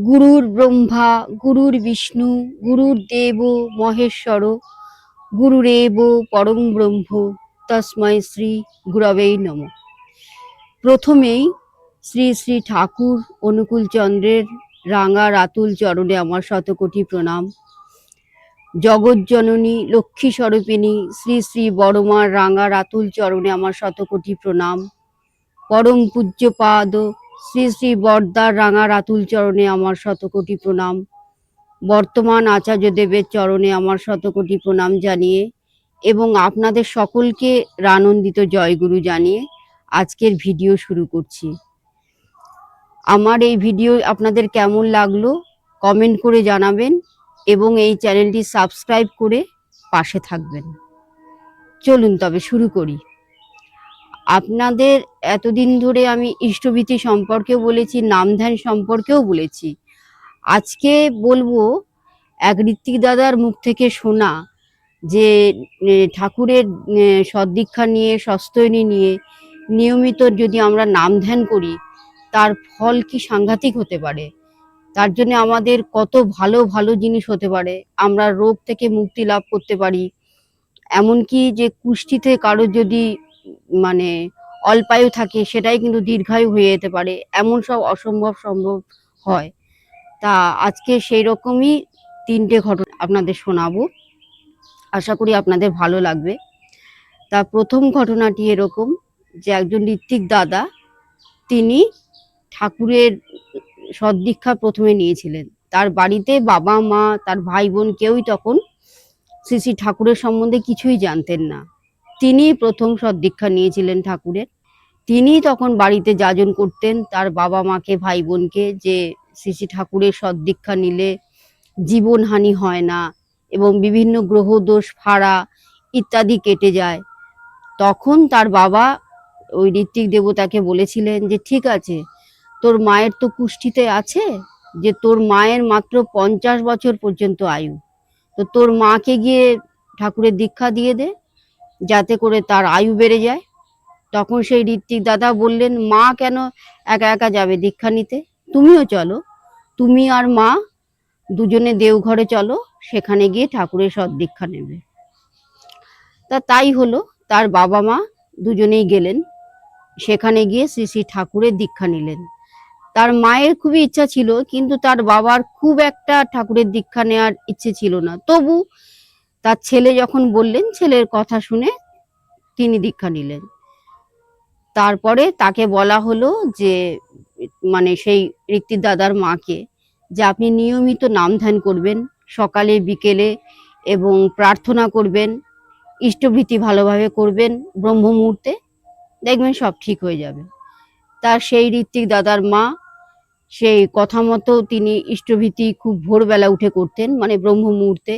গুরুর ব্রহ্মা গুরুর বিষ্ণু গুরুর্দেব মহেশ্বর গুরুরেব পরম ব্রহ্ম তস্মৈ শ্রী গুরবে নমঃ। প্রথমেই শ্রী শ্রী ঠাকুর অনুকূল চন্দ্রের রাঙা রাতুল চরণে আমার শতকোটি প্রণাম। জগজ্জননী লক্ষ্মী স্বরূপিণী শ্রী শ্রী বড়মার রাঙা রাতুল চরণে আমার শতকোটি প্রণাম। পরম পূজ্যপাদ শ্রী শ্রী বরদার রাঙা রাতুল চরণে আমার শতকোটি প্রণাম। বর্তমান আচার্য দেবের চরণে আমার শতকোটি প্রণাম জানিয়ে এবং আপনাদের সকলকে রানন্দিত জয়গুরু জানিয়ে আজকের ভিডিও শুরু করছি। আমার এই ভিডিও আপনাদের কেমন লাগলো কমেন্ট করে জানাবেন এবং এই চ্যানেলটি সাবস্ক্রাইব করে পাশে থাকবেন। চলুন তবে শুরু করি। আপনাদের এতদিন ধরে আমি ইষ্টভীতি সম্পর্কেও বলেছি, নাম ধ্যান সম্পর্কেও বলেছি। আজকে বলবো এক ঋত্বিক দাদার মুখ থেকে শোনা যে ঠাকুরের সদ্দীক্ষা নিয়ে সস্তয়নী নিয়ে নিয়মিত যদি আমরা নাম ধ্যান করি তার ফল কি সাংঘাতিক হতে পারে। তার জন্য আমাদের কত ভালো ভালো জিনিস হতে পারে, আমরা রোগ থেকে মুক্তি লাভ করতে পারি। এমনকি যে কুষ্ঠিতে কারো যদি মানে অল্পায়ু থাকে সেটাই কিন্তু দীর্ঘায়ু হয়ে যেতে পারে, এমন সব অসম্ভব সম্ভব হয়। তা আজকে সেই রকমই তিনটে ঘটনা আপনাদের শোনাবো, আশা করি আপনাদের ভালো লাগবে। তা প্রথম ঘটনাটি এরকম যে একজন ঋত্বিক দাদা তিনি ঠাকুরের সদ্দীক্ষা প্রথমে নিয়েছিলেন। তার বাড়িতে বাবা মা তার ভাই বোন কেউই তখন শ্রী শ্রী ঠাকুরের সম্বন্ধে কিছুই জানতেন না। তিনি প্রথম সদ্দীক্ষা নিয়েছিলেন ঠাকুরের। তিনি তখন বাড়িতে যাজন করতেন তার বাবা মাকে ভাই বোনকে যে শ্রী শ্রী ঠাকুরের সদ্দীক্ষা নিলে জীবনহানি হয় না এবং বিভিন্ন গ্রহদোষ ফাড়া ইত্যাদি কেটে যায়। তখন তার বাবা ওই ঋত্বিক দেবতাকে বলেছিলেন যে ঠিক আছে, তোর মায়ের তো কুষ্ঠিতে আছে, যে তোর মায়ের মাত্র 50 বছর পর্যন্ত আয়ু, তো তোর মাকে গিয়ে ঠাকুরের দীক্ষা দিয়ে দে যাতে করে তার আয়ু বেড়ে যায়। তখন সেই ঋত্বিক দাদা বললেন, মা কেন একা একা যাবে দীক্ষা নিতে, তুমিও চলো, তুমি আর মা দুজনে দেওঘরে চলো, সেখানে গিয়ে ঠাকুরের সদ্দীক্ষা নেবে। তাই হলো, তার বাবা মা দুজনেই গেলেন, সেখানে গিয়ে শ্রী শ্রী ঠাকুরের দীক্ষা নিলেন। তার মায়ের খুবই ইচ্ছা ছিল, কিন্তু তার বাবার খুব একটা ঠাকুরের দীক্ষা নেওয়ার ইচ্ছে ছিল না। তবু তার ছেলে যখন বললেন, ছেলের কথা শুনে তিনি দীক্ষা নিলেন। তারপরে তাকে বলা হলো যে মানে সেই ঋত্বিক দাদার মাকে যে আপনি নিয়মিত নাম ধ্যান করবেন সকালে বিকেলে এবং প্রার্থনা করবেন, ইষ্টভীতি ভালোভাবে করবেন ব্রহ্ম মুহূর্তে, দেখবেন সব ঠিক হয়ে যাবে। তার সেই ঋত্বিক দাদার মা সেই কথা মতো তিনি ইষ্টভীতি খুব ভোরবেলা উঠে করতেন, মানে ব্রহ্ম মুহূর্তে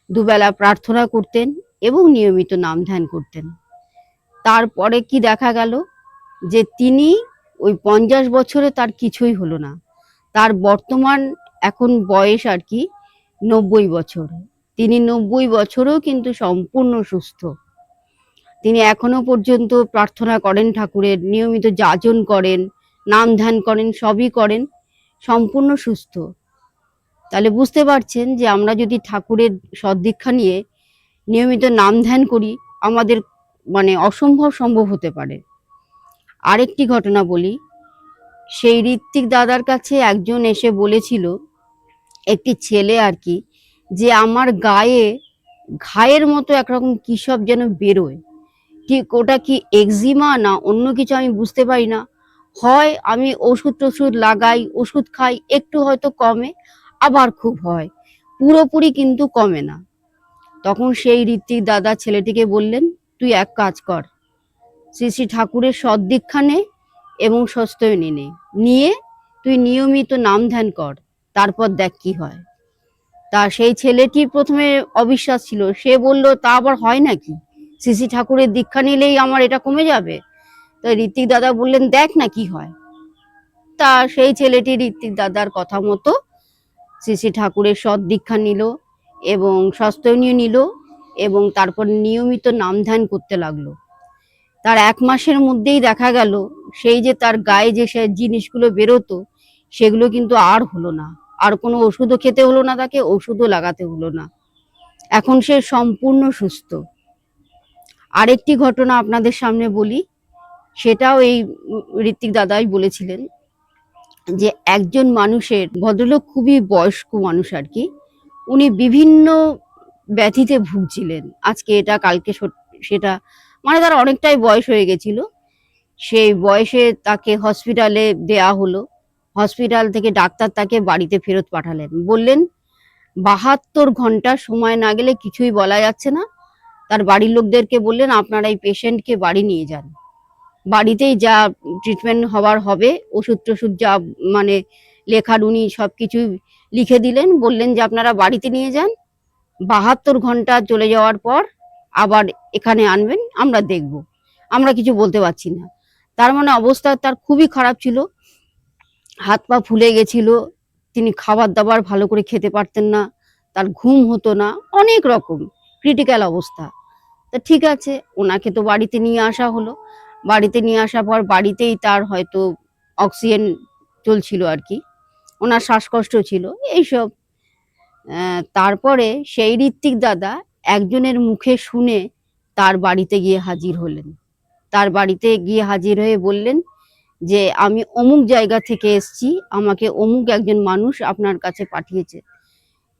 দুবেলা প্রার্থনা করতেন এবং নিয়মিত নাম ধ্যান করতেন। তারপরে কি দেখা গেল যে তিনি ওই 50 বছরে তার কিছুই হলো না। তার বর্তমান এখন বয়স আর কি 90 বছর। তিনি 90 বছরেও কিন্তু সম্পূর্ণ সুস্থ। তিনি এখনো পর্যন্ত প্রার্থনা করেন ঠাকুরের, নিয়মিত যাজন করেন, নাম ধ্যান করেন, সবই করেন, সম্পূর্ণ সুস্থ। তাহলে বুঝতে পারছেন যে আমরা যদি ঠাকুরের সদ্দীক্ষা নিয়ে নিয়মিত নাম ধ্যান করি আমাদের মানে অসম্ভব সম্ভব হতে পারে। আরেকটি ঘটনা বলি, সেই ঋত্বিক দাদার কাছে একজন এসে বলেছিল, একটি ছেলে আর কি, যে আমার গায়ে ঘায়ের মতো একরকম কি সব যেন বেরোয়, ঠিক ওটা কি এক্সিমা না অন্য কিছু আমি বুঝতে পারি না, হয় আমি ওষুধ টষুধ লাগাই, ওষুধ খাই, একটু হয়তো কমে, আবার খুব হয়, পুরোপুরি কিন্তু কমে না। তখন সেই ঋত্বিক দাদা ছেলেটিকে বললেন, তুই এক কাজ কর, শ্রী শ্রী ঠাকুরের সদ্দীক্ষা নে এবং সস্তয়নী নে, নিয়ে তুই নিয়মিত নাম ধ্যান কর, তারপর দেখ কি হয়। তা সেই ছেলেটি প্রথমে অবিশ্বাস ছিল, সে বলল তা আবার হয় নাকি, শ্রী শ্রী ঠাকুরের দীক্ষা নিলেই আমার এটা কমে যাবে? তো ঋত্বিক দাদা বললেন, দেখ না কি হয়। তা সেই ছেলেটি ঋত্বিক দাদার কথা মতো শ্রী শ্রী ঠাকুরের সদ্দীক্ষা নিল এবং সস্তয়নীয় নিল এবং তারপর নিয়মিত নাম ধ্যান করতে লাগলো। তার 1 মাসের মধ্যেই দেখা গেল সেই যে তার গায়ে যে সে জিনিসগুলো বেরোতো সেগুলো কিন্তু আর হলো না। আর কোনো ওষুধও খেতে হলো না, তাকে ওষুধও লাগাতে হলো না। এখন সে সম্পূর্ণ সুস্থ। আরেকটি ঘটনা আপনাদের সামনে বলি, সেটাও এই ঋত্বিক দাদাই বলেছিলেন যে একজন মানুষের, ভদ্রলোক খুবই বয়স্ক মানুষ আর কি, উনি বিভিন্ন ব্যাধিতে ভুগছিলেন, আজকে এটা কালকে সেটা, মানে তার অনেকটাই বয়স হয়ে গেছিল। সেই বয়সে তাকে হসপিটালে দেয়া হলো। হসপিটাল থেকে ডাক্তার তাকে বাড়িতে ফেরত পাঠালেন, বললেন 72 ঘন্টা সময় না গেলে কিছুই বলা যাচ্ছে না। তার বাড়ির লোকদেরকে বললেন আপনারা এই পেশেন্টকে বাড়ি নিয়ে যান, বাড়িতেই যা ট্রিটমেন্ট হবার হবে, ওষুধ টষুধ যা মানে লেখার উনি সবকিছু লিখে দিলেন, বললেন যে আপনারা বাড়িতে নিয়ে যান, 72 ঘন্টা চলে যাওয়ার পর আবার এখানে আনবেন, আমরা দেখব, আমরা কিছু বলতে পারছি না। তার মানে অবস্থা তার খুবই খারাপ ছিল, হাত পা ফুলে গেছিল, তিনি খাবার দাবার ভালো করে খেতে পারতেন না, তার ঘুম হতো না, অনেক রকম ক্রিটিক্যাল অবস্থা। তা ঠিক আছে, ওনাকে তো বাড়িতে নিয়ে আসা হলো। বাড়িতে নিয়ে আসার পর বাড়িতেই তার হয়তো অক্সিজেন চলছিল আর কি, ওনার শ্বাসকষ্ট ছিল এইসব। তারপরে সেই ঋত্বিক দাদা একজনের মুখে শুনে তার বাড়িতে গিয়ে হাজির হলেন। তার বাড়িতে গিয়ে হাজির হয়ে বললেন যে আমি অমুক জায়গা থেকে এসছি, আমাকে অমুক একজন মানুষ আপনার কাছে পাঠিয়েছে।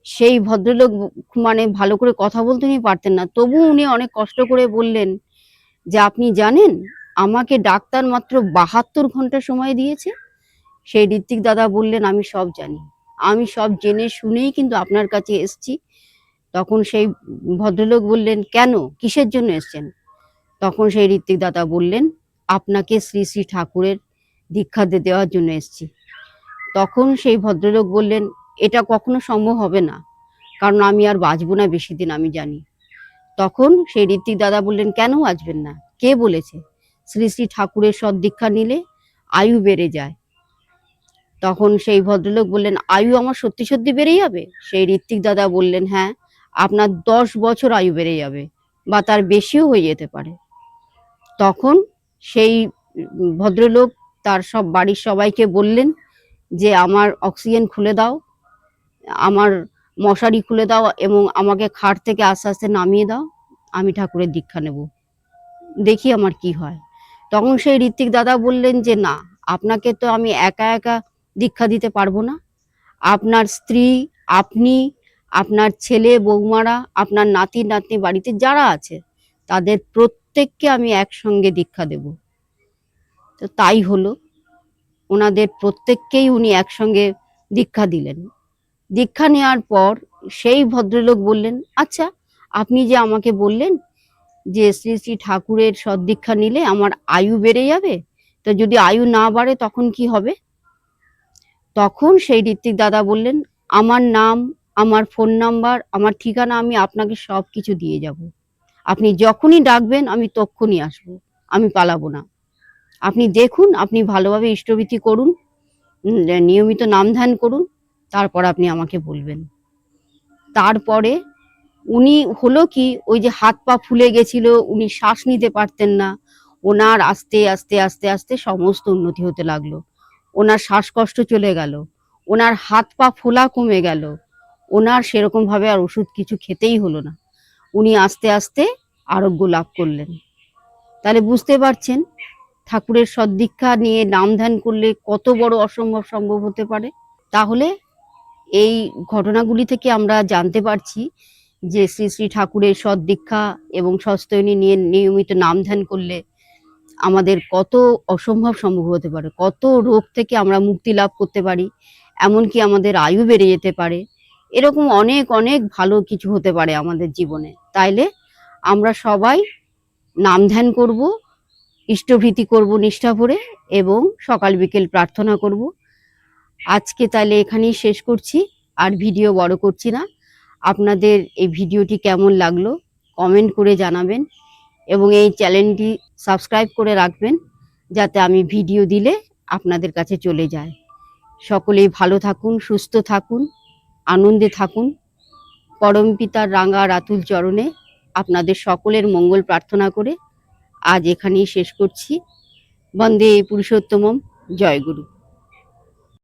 সেই ভদ্রলোক মানে ভালো করে কথা বলতে উনি পারতেন না, তবু উনি অনেক কষ্ট করে বললেন যে আপনি জানেন আমাকে ডাক্তার মাত্র 72 ঘন্টা সময় দিয়েছে। সেই ঋত্বিক দাদা বললেন আমি সব জানি, আমি সব জেনে শুনেই কিন্তু আপনার কাছে এসছি। তখন সেই ভদ্রলোক বললেন কেন, কিসের জন্য এসছেন? তখন সেই ঋত্বিক দাদা বললেন আপনাকে শ্রী শ্রী ঠাকুরের দীক্ষা দেওয়ার জন্য এসছি। তখন সেই ভদ্রলোক বললেন এটা কখনো সম্ভব হবে না, কারণ আমি আর বাঁচবো না বেশি দিন, আমি জানি। তখন সেই ঋত্বিক দাদা বললেন কেন আসবেন না, কে বলেছে? শ্রী শ্রী ঠাকুরের সদ্দীক্ষা নিলে আয়ু বেড়ে যায়। তখন সেই ভদ্রলোক বললেন আয়ু আমার সত্যি সত্যি বেড়ে যাবে? সেই ঋত্বিক দাদা বললেন হ্যাঁ, আপনার 10 বছর আয়ু বেড়ে যাবে, বা তার বেশিও হয়ে যেতে পারে। তখন সেই ভদ্রলোক তার সব বাড়ির সবাইকে বললেন যে আমার অক্সিজেন খুলে দাও, আমার মশারি খুলে দাও, এবং আমাকে খাট থেকে আস্তে আস্তে নামিয়ে দাও, আমি ঠাকুরের দীক্ষা নেব, দেখি আমার কি হয়। তখন সেই ঋত্বিক দাদা বললেন যে না, আপনাকে তো আমি একা একা দীক্ষা দিতে পারবো না, আপনার স্ত্রী, আপনি, আপনার ছেলে বৌমারা, আপনার নাতি নাতনি বাড়িতে যারা আছে তাদের প্রত্যেককে আমি একসঙ্গে দীক্ষা দেব। তো তাই হলো, ওনাদের প্রত্যেককেই উনি একসঙ্গে দীক্ষা দিলেন। দীক্ষা নেওয়ার পর সেই ভদ্রলোক বললেন আচ্ছা, আপনি যে আমাকে বললেন যে শ্রী শ্রী ঠাকুরের সদ্দীক্ষা নিলে আমার আয়ু বেড়ে যাবে, তো যদি আয়ু না বাড়ে তখন কি হবে? তখন সেই ঋত্বিক দাদা বললেন আমার নাম, আমার ফোন নাম্বার, আমার ঠিকানা আমি আপনাকে সব কিছু দিয়ে যাব, আপনি যখনই ডাকবেন আমি তক্ষুনি আসবো, আমি পালাবো না। আপনি দেখুন, আপনি ভালোভাবে ইষ্টভীতি করুন, নিয়মিত নাম ধ্যান করুন, তারপর আপনি আমাকে বলবেন। তারপরে উনি হলো কি, ওই যে হাত পা ফুলে গেছিল, উনি শ্বাস নিতে পারতেন না, ওনার আস্তে আস্তে আস্তে আস্তে সমস্ত উন্নতি হতে লাগলো। ওনার শ্বাসকষ্ট চলে গেল, ওনার হাত পা ফোলা কমে গেল, ওনার সেরকম ভাবে আর ওষুধ কিছু খেতেই হলো না, উনি আস্তে আস্তে আরোগ্য লাভ করলেন। তাহলে বুঝতে পারছেন ঠাকুরের সদ্দীক্ষা নিয়ে নাম ধ্যান করলে কত বড় অসম্ভব সম্ভব হতে পারে। তাহলে এই ঘটনাগুলি থেকে আমরা জানতে পারছি যে শ্রী শ্রী ঠাকুরের সদ্দীক্ষা এবং সস্তয়নী নিয়ে নিয়মিত নাম ধ্যান করলে আমাদের কত অসম্ভব সম্ভব হতে পারে, কত রোগ থেকে আমরা মুক্তি লাভ করতে পারি, এমনকি আমাদের আয়ু বেড়ে যেতে পারে, এরকম অনেক অনেক ভালো কিছু হতে পারে আমাদের জীবনে। তাইলে আমরা সবাই নাম ধ্যান করব, ইষ্টভীতি করব নিষ্ঠা ভরে, এবং সকাল বিকেল প্রার্থনা করব। আজকে তাহলে এখানেই শেষ করছি, আর ভিডিও বড় করছি না। আপনাদের এই ভিডিওটি কেমন লাগলো কমেন্ট করে জানাবেন, এবং এই চ্যানেলটি সাবস্ক্রাইব করে রাখবেন যাতে আমি ভিডিও দিলে আপনাদের কাছে চলে যায়। সকলেই ভালো থাকুন, সুস্থ থাকুন, আনন্দে থাকুন। পরমপিতার রাঙা রাতুল চরণে আপনাদের সকলের মঙ্গল প্রার্থনা করে আজ এখানেই শেষ করছি। বন্দে পুরুষোত্তমম। জয় গুরু।